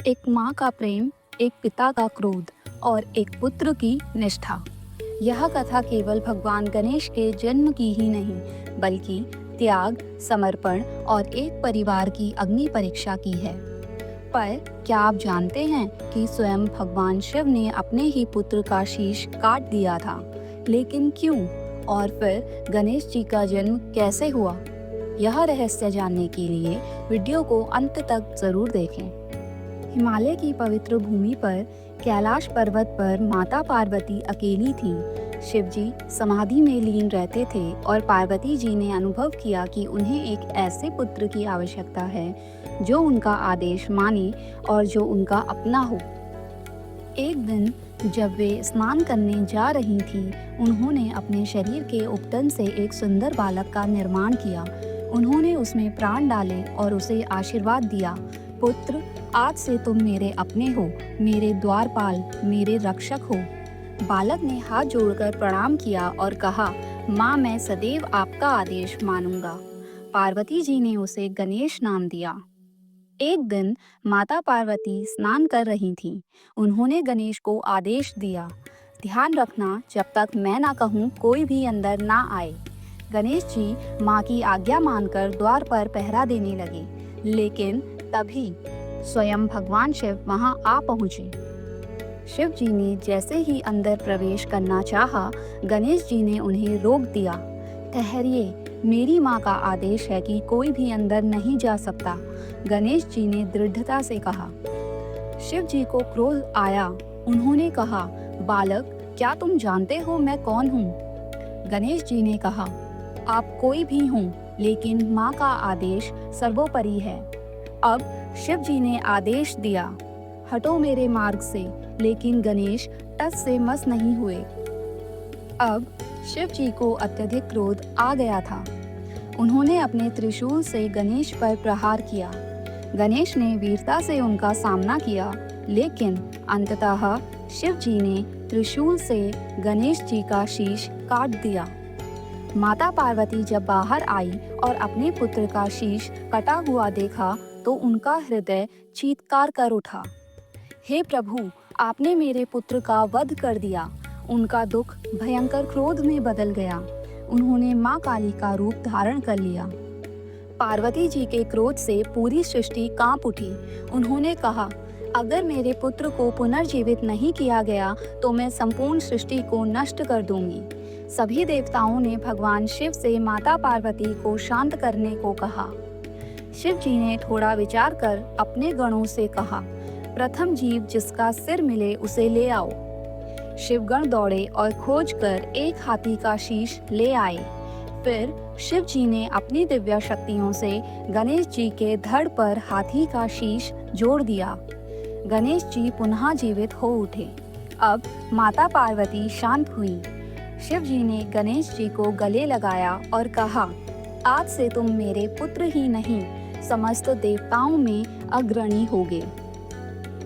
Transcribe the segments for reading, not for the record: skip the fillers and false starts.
एक माँ का प्रेम, एक पिता का क्रोध और एक पुत्र की निष्ठा। यह कथा केवल भगवान गणेश के जन्म की ही नहीं, बल्कि त्याग, समर्पण और एक परिवार की अग्नि परीक्षा की है। पर क्या आप जानते हैं कि स्वयं भगवान शिव ने अपने ही पुत्र का शीश काट दिया था? लेकिन क्यों? और फिर गणेश जी का जन्म कैसे हुआ? यह रहस्य जानने के लिए वीडियो को अंत तक जरूर देखें। हिमालय की पवित्र भूमि पर कैलाश पर्वत पर माता पार्वती अकेली थीं। शिवजी समाधि में लीन रहते थे और पार्वती जी ने अनुभव किया कि उन्हें एक ऐसे पुत्र की आवश्यकता है जो उनका आदेश माने और जो उनका अपना हो। एक दिन जब वे स्नान करने जा रही थीं, उन्होंने अपने शरीर के उपटन से एक सुंदर बालक का निर्माण किया। उन्होंने उसमें प्राण डाले और उसे आशीर्वाद दिया, पुत्र, आज से तुम मेरे अपने हो, मेरे द्वारपाल, मेरे रक्षक हो। बालक ने हाथ जोड़कर प्रणाम किया और कहा, माँ, मैं सदैव आपका आदेश मानूंगा। पार्वती जी ने उसे गणेश नाम दिया। एक दिन माता पार्वती स्नान कर रही थीं। उन्होंने गणेश को आदेश दिया, ध्यान रखना, जब तक मैं ना कहूँ कोई भी अंदर ना आए। गणेश जी माँ की आज्ञा मानकर द्वार पर पहरा देने लगे, लेकिन तभी स्वयं भगवान शिव वहां आ पहुंचे। शिव जी ने जैसे ही अंदर प्रवेश करना चाहा, गणेश जी ने उन्हें रोक दिया। ठहरिए, मेरी माँ का आदेश है कि कोई भी अंदर नहीं जा सकता, गणेश जी ने दृढ़ता से कहा। शिव जी को क्रोध आया। उन्होंने कहा, बालक, क्या तुम जानते हो मैं कौन हूँ? गणेश जी ने कहा, आप कोई भी हों, लेकिन माँ का आदेश सर्वोपरि है। अब शिव जी ने आदेश दिया, हटो मेरे मार्ग से, लेकिन गणेश टस से मस नहीं हुए। अब शिव जी को अत्यधिक क्रोध आ गया था। उन्होंने अपने त्रिशूल से गणेश पर प्रहार किया। गणेश ने वीरता से उनका सामना किया, लेकिन अंततः शिव जी ने त्रिशूल से गणेश जी का शीश काट दिया। माता पार्वती जब बाहर आई और अपने पुत्र का शीश कटा हुआ देखा तो उनका हृदय चीत्कार कर उठा। हे प्रभु, आपने मेरे पुत्र का वध कर दिया। उनका दुख भयंकर क्रोध में बदल गया। उन्होंने माँ काली का रूप धारण कर लिया। पार्वती जी के क्रोध से पूरी सृष्टि कांप उठी। उन्होंने कहा, अगर मेरे पुत्र को पुनर्जीवित नहीं किया गया तो मैं संपूर्ण सृष्टि को नष्ट कर दूंगी। सभी देवताओं ने भगवान शिव से माता पार्वती को शांत करने को कहा। शिव जी ने थोड़ा विचार कर अपने गणों से कहा, प्रथम जीव जिसका सिर मिले उसे ले आओ। शिवगण दौड़े और खोजकर एक हाथी का शीश ले आए। फिर शिव जी ने अपनी दिव्य शक्तियों से गणेश जी के धड़ पर हाथी का शीश जोड़ दिया। गणेश जी पुनः जीवित हो उठे। अब माता पार्वती शांत हुई। शिव जी ने गणेश जी को गले लगाया और कहा, आज से तुम मेरे पुत्र ही नहीं, समस्त देवताओं में अग्रणी होगे।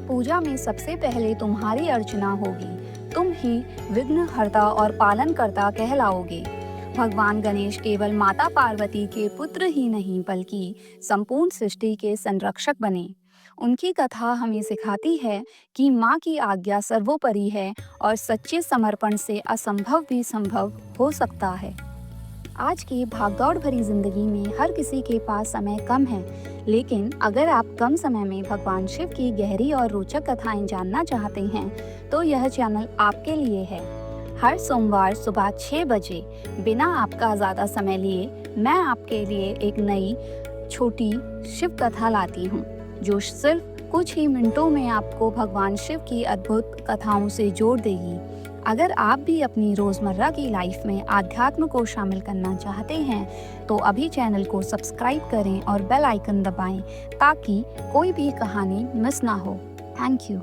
पूजा में सबसे पहले तुम्हारी अर्चना होगी। तुम ही विघ्नहर्ता और पालनकर्ता कहलाओगे। भगवान गणेश केवल माता पार्वती के पुत्र ही नहीं, बल्कि संपूर्ण सृष्टि के संरक्षक बने। उनकी कथा हमें सिखाती है कि माँ की आज्ञा सर्वोपरि है और सच्चे समर्पण से असंभव भी संभव हो सकता है। आज की भागदौड़ भरी जिंदगी में हर किसी के पास समय कम है, लेकिन अगर आप कम समय में भगवान शिव की गहरी और रोचक कथाएं जानना चाहते हैं तो यह चैनल आपके लिए है। हर सोमवार सुबह 6 बजे बिना आपका ज़्यादा समय लिए मैं आपके लिए एक नई छोटी शिव कथा लाती हूँ, जो सिर्फ कुछ ही मिनटों में आपको भगवान शिव की अद्भुत कथाओं से जोड़ देगी। अगर आप भी अपनी रोज़मर्रा की लाइफ में आध्यात्म को शामिल करना चाहते हैं तो अभी चैनल को सब्सक्राइब करें और बेल आइकन दबाएं ताकि कोई भी कहानी मिस ना हो। Thank you.